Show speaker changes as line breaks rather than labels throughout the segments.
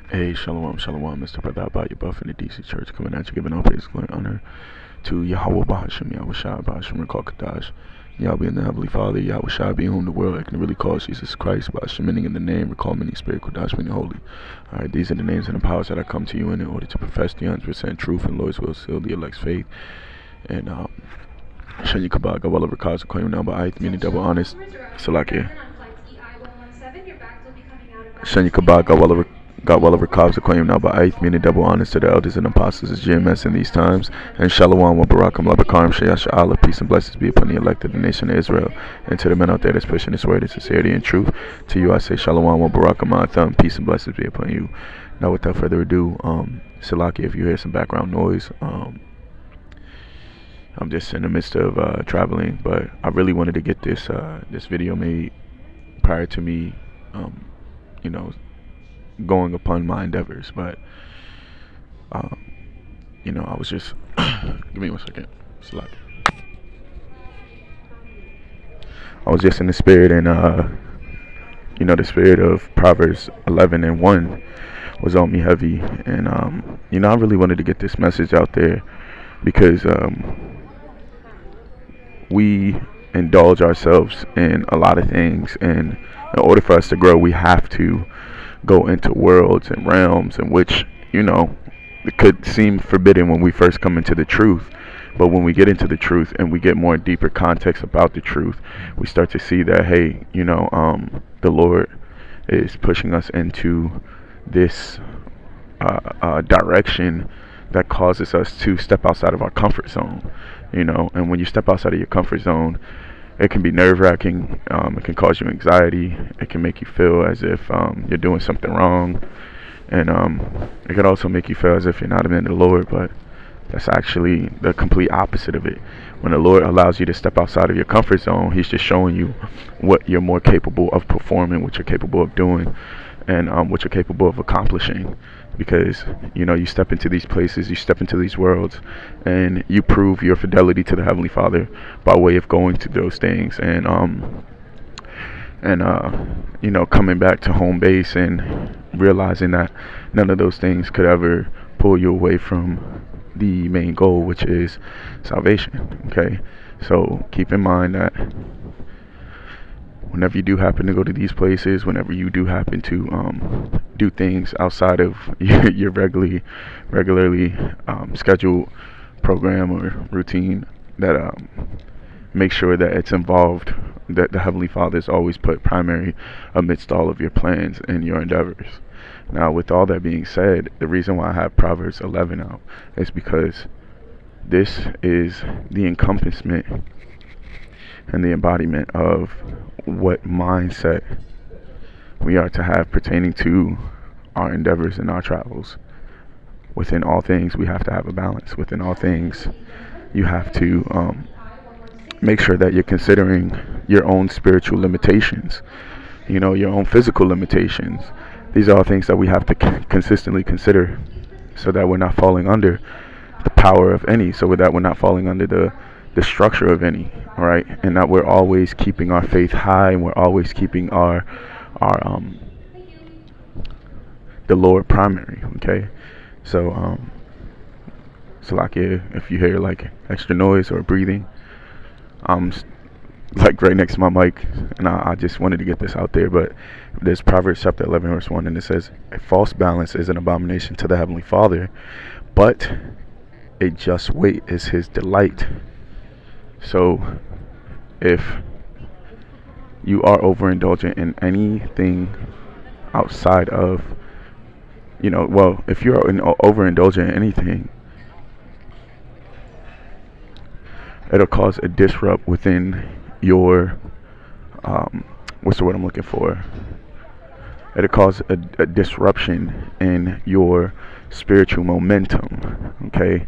Hey, shalom, shalom, Mr. Brother Abba Buff in the DC Church, coming at you, giving all praise, glory, and honor to Yahweh Bahashim, Yahweh Shai Bahashim, Rekal Kadash, Yahweh and the Heavenly Father, Yahweh Shai, be whom the world can really call Jesus Christ, Bahashim, meaning in the name, Recall meaning Spirit, Kadash meaning holy. Alright, these are the names and the powers that I come to you in order to profess the 100% truth and Lord's will, seal the elect's faith, and Shanya Kabag, Gawala Rakaz, Koyim Namba Ith, meaning double honest, Salakia. Shanya Kabag, Got well over Cobb's acclaim now by eighth, meaning double honors to the elders and apostles as GMS in these times. And Shalom wa Barakam Labakarim Shayash Allah, peace and blessings be upon the elected the nation of Israel. And to the men out there that's pushing this word in sincerity and truth. To you I say Shalom wa Barakam Atham, peace and blessings be upon you. Now without further ado, Salaki, if you hear some background noise, I'm just in the midst of traveling, but I really wanted to get this video made prior to me, you know, going upon my endeavors, but I was just give me 1 second. Slack. I was just in the spirit, and the spirit of Proverbs 11:1 was on me heavy, and I really wanted to get this message out there because we indulge ourselves in a lot of things, and in order for us to grow, we have to go into worlds and realms in which, it could seem forbidden when we first come into the truth. But when we get into the truth and we get more deeper context about the truth, we start to see that, hey, the Lord is pushing us into this direction that causes us to step outside of our comfort zone, and when you step outside of your comfort zone, it can be nerve-wracking, it can cause you anxiety, it can make you feel as if you're doing something wrong, and it can also make you feel as if you're not in the Lord, but that's actually the complete opposite of it. When the Lord allows you to step outside of your comfort zone, He's just showing you what you're more capable of performing, what you're capable of doing, and what you're capable of accomplishing. Because you step into these places, you step into these worlds, and you prove your fidelity to the Heavenly Father by way of going to those things, and coming back to home base and realizing that none of those things could ever pull you away from the main goal, which is salvation. Okay, so keep in mind that whenever you do happen to go to these places, whenever you do happen to do things outside of your regularly scheduled program or routine, that make sure that it's involved, that the Heavenly Father is always put primary amidst all of your plans and your endeavors. Now, with all that being said, the reason why I have Proverbs 11 out is because this is the encompassment and the embodiment of what mindset we are to have pertaining to our endeavors and our travels. Within all things, we have to have a balance. Within all things, you have to make sure that you're considering your own spiritual limitations, your own physical limitations. These are all things that we have to consistently consider, so that we're not falling under the power of any, so that we're not falling under the structure of any, all right, and that we're always keeping our faith high, and we're always keeping our the Lord primary. Okay, so like if you hear like extra noise or breathing, I'm like right next to my mic, and I just wanted to get this out there. But there's Proverbs chapter 11 verse 1, and it says, a false balance is an abomination to the Heavenly Father, but a just weight is His delight. So if you are overindulgent in anything outside of, if you're overindulgent in anything, it'll cause a disrupt within your, what's the word I'm looking for? It'll cause a disruption in your spiritual momentum, okay?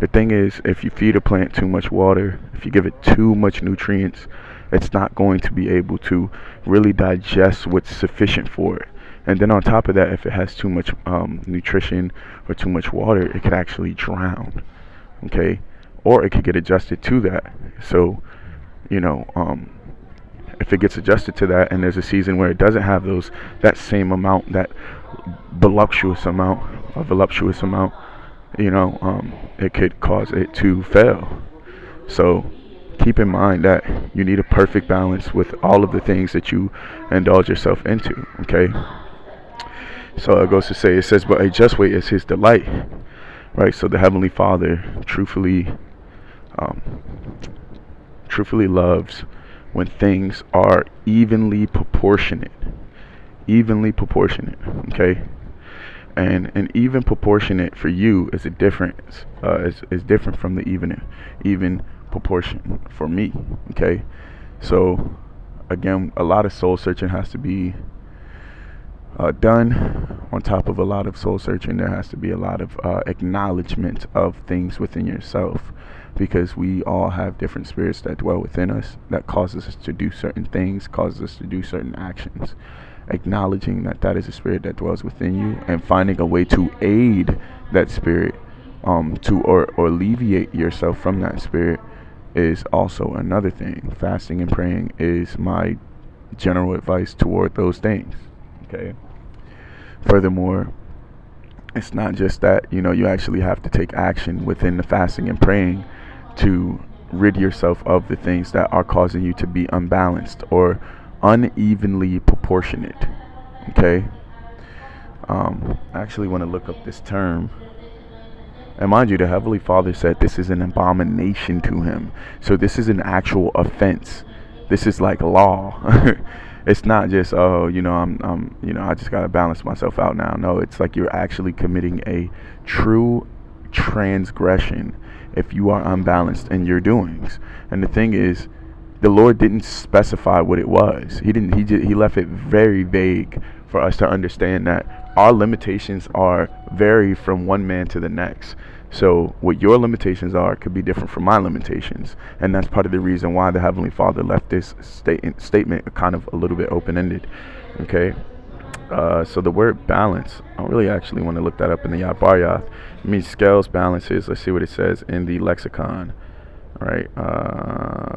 The thing is, if you feed a plant too much water, if you give it too much nutrients, it's not going to be able to really digest what's sufficient for it. And then on top of that, if it has too much nutrition or too much water, it could actually drown, okay? Or it could get adjusted to that. So, if it gets adjusted to that, and there's a season where it doesn't have that same amount, that voluptuous amount, it could cause it to fail. So keep in mind that you need a perfect balance with all of the things that you indulge yourself into. Okay. So it goes to say, it says, but a just weight is his delight, right? So the Heavenly Father um, truthfully loves when things are evenly proportionate. Okay. And an even proportionate for you is a difference, is different from the even proportion for me. Okay. So again, a lot of soul searching has to be done. On top of a lot of soul searching, there has to be a lot of acknowledgement of things within yourself, because we all have different spirits that dwell within us that causes us to do certain things, causes us to do certain actions. Acknowledging that that is a spirit that dwells within you, and finding a way to aid that spirit, to or alleviate yourself from that spirit, is also another thing. Fasting and praying is my general advice toward those things. Okay. Furthermore, it's not just that, you actually have to take action within the fasting and praying to rid yourself of the things that are causing you to be unbalanced or unevenly proportionate. Okay. I actually want to look up this term. And mind you, the Heavenly Father said this is an abomination to him. So this is an actual offense. This is like law. It's not just, oh, I just gotta balance myself out now. No, it's like you're actually committing a true transgression if you are unbalanced in your doings. And the thing is, the Lord didn't specify what it was. He left it very vague for us to understand that our limitations are vary from one man to the next. So what your limitations are could be different from my limitations, and that's part of the reason why the Heavenly Father left this statement kind of a little bit open-ended. Okay. So the word balance, I really actually want to look that up in the Yad Bar Yath. It means scales, balances. Let's see what it says in the lexicon. All right.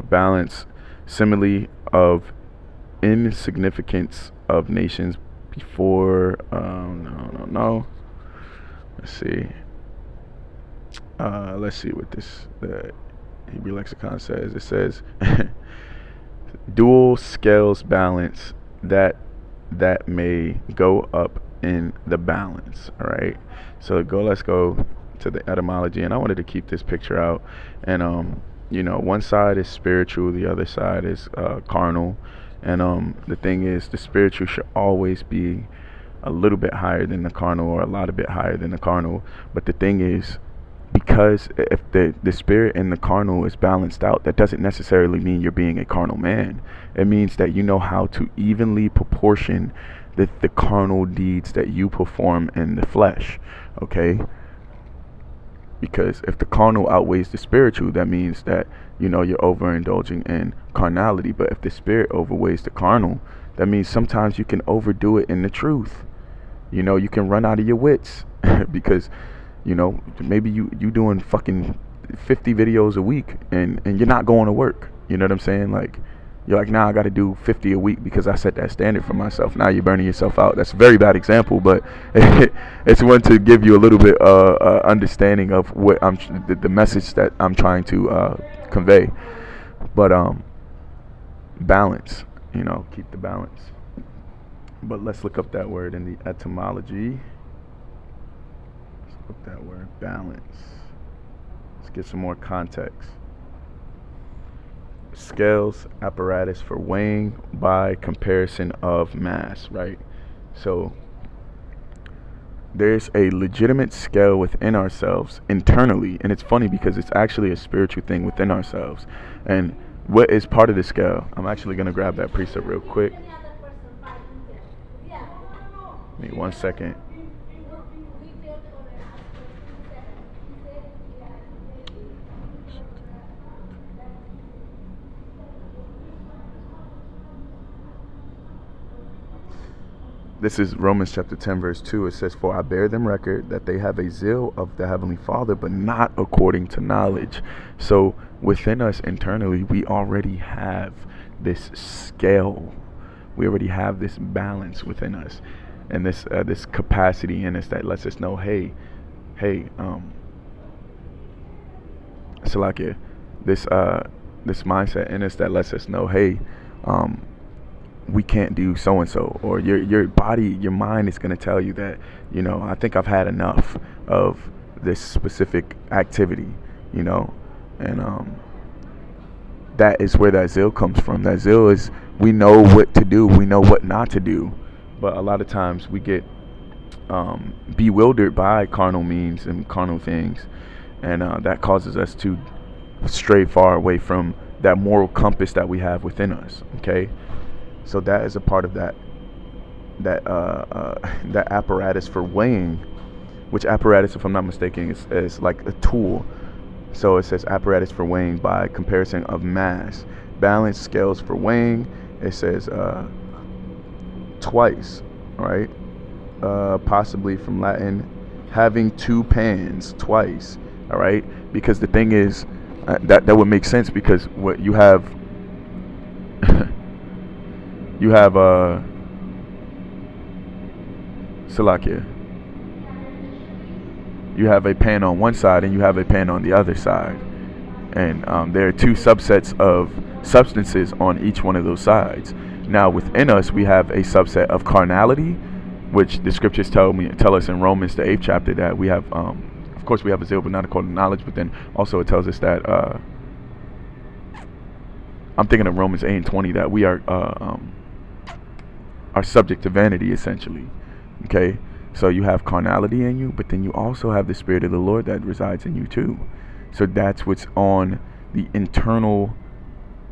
Balance, simile of insignificance of nations before. No. Let's see. Let's see what the Hebrew lexicon says. It says dual scales balance that may go up in the balance. All right. So let's go to the etymology, and I wanted to keep this picture out. And one side is spiritual, the other side is carnal. And the thing is, the spiritual should always be a little bit higher than the carnal, or a lot of bit higher than the carnal. But the thing is, because if the spirit and the carnal is balanced out, that doesn't necessarily mean you're being a carnal man. It means that you know how to evenly proportion the carnal deeds that you perform in the flesh. Okay. Because if the carnal outweighs the spiritual, that means that you're overindulging in carnality. But if the spirit overweighs the carnal, that means sometimes you can overdo it in the truth. You can run out of your wits because maybe you doing fucking 50 videos a week, and you're not going to work. You know what I'm saying? Like, you're like, now I got to do 50 a week because I set that standard for myself. Now you're burning yourself out. That's a very bad example, but it's one to give you a little bit understanding of what the message that I'm trying to convey. But balance, keep the balance. But let's look up that word in the etymology. Let's look up that word, balance. Let's get some more context. Scales, apparatus for weighing by comparison of mass, right? So there's a legitimate scale within ourselves internally, and it's funny because it's actually a spiritual thing within ourselves. And what is part of the scale? I'm actually going to grab that precept real quick. Give me 1 second. This is Romans chapter 10, verse 2. It says, for I bear them record that they have a zeal of the Heavenly Father, but not according to knowledge. So within us internally, we already have this scale. We already have this balance within us. and this capacity in us that lets us know, hey, Salakia, this mindset in us that lets us know, hey, um, we can't do so and so, or your body, your mind is going to tell you that, I think I've had enough of this specific activity, and that is where that zeal comes from. That zeal is, we know what to do, we know what not to do, but a lot of times we get bewildered by carnal means and carnal things, and that causes us to stray far away from that moral compass that we have within us. Okay, so that is a part of that apparatus for weighing, which apparatus, if I'm not mistaken, is like a tool. So it says apparatus for weighing by comparison of mass, balance scales for weighing. It says twice, right? Possibly from Latin, having two pans, twice. All right, because the thing is, that would make sense, because what you have, you have Salakia. You have a pan on one side and you have a pan on the other side, and there are two subsets of substances on each one of those sides. Now within us we have a subset of carnality, which the scriptures tell us in Romans the 8th chapter that we have, of course we have a zeal but not according to knowledge, but then also it tells us that I'm thinking of Romans 8:20, that we are subject to vanity, essentially. Okay, so you have carnality in you, but then you also have the Spirit of the Lord that resides in you too. So that's what's on the internal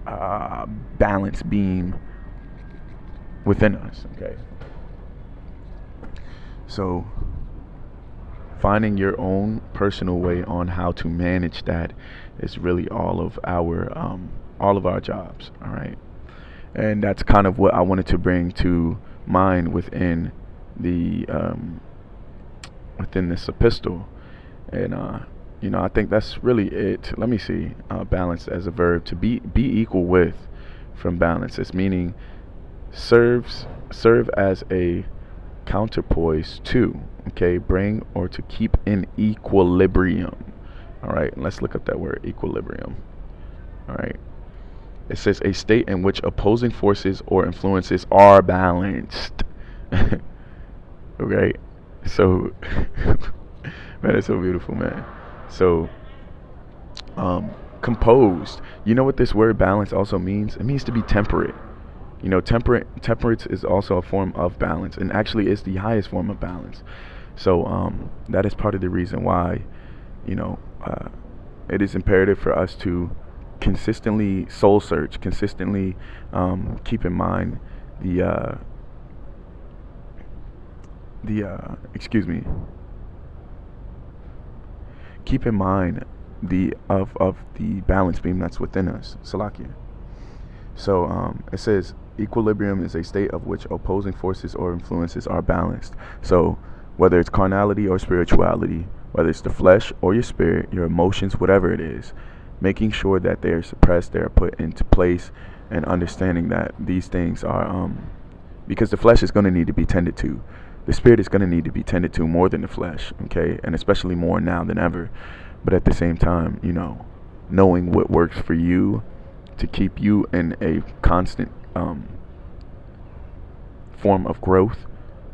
balance beam within us. Okay, so finding your own personal way on how to manage that is really all of our jobs. All right, and that's kind of what I wanted to bring to mind within this epistle. And I think that's really it. Let me see. Balance as a verb, to be equal with, from balance, it's meaning serve as a counterpoise to, okay, bring or to keep in equilibrium. All right, let's look up that word, equilibrium. All right, it says a state in which opposing forces or influences are balanced. Okay, so man, it's so beautiful, man. So composed, you know what this word balance also means? It means to be temperate. Temperance is also a form of balance, and actually is the highest form of balance. So that is part of the reason why it is imperative for us to consistently soul search, consistently keep in mind keep in mind the balance beam that's within us, Salakia. So it says equilibrium is a state of which opposing forces or influences are balanced. So whether it's carnality or spirituality, whether it's the flesh or your spirit, your emotions, whatever it is, making sure that they are suppressed, they are put into place, and understanding that these things are because the flesh is going to need to be tended to. The spirit is going to need to be tended to more than the flesh, okay? And especially more now than ever. But at the same time, knowing what works for you to keep you in a constant form of growth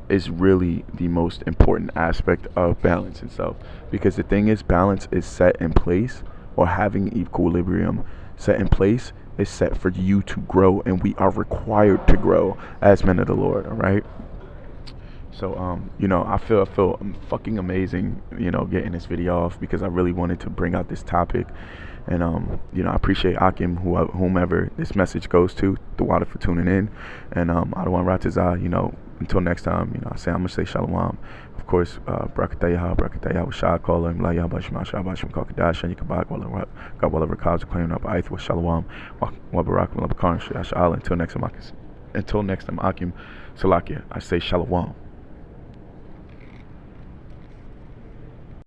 is really the most important aspect of balance itself. Because the thing is, balance is set in place, or having equilibrium set in place is set for you to grow, and we are required to grow as men of the Lord, all right? So I feel fucking amazing, getting this video off, because I really wanted to bring out this topic. And I appreciate Akim, whomever this message goes to, the water, for tuning in. And I don't want Ratazah, until next time, I say, I'm gonna say Shalom. Of course, Brakatayaha, wa Sha'akola, Mlaya Bashma, Shabashim Kokadash, and Yakabak, God will ever cause to claim up Aith with Shalom, Wabarak, Malabakan, Shash Allah. Until next time, Akim Salakia, I say Shalom.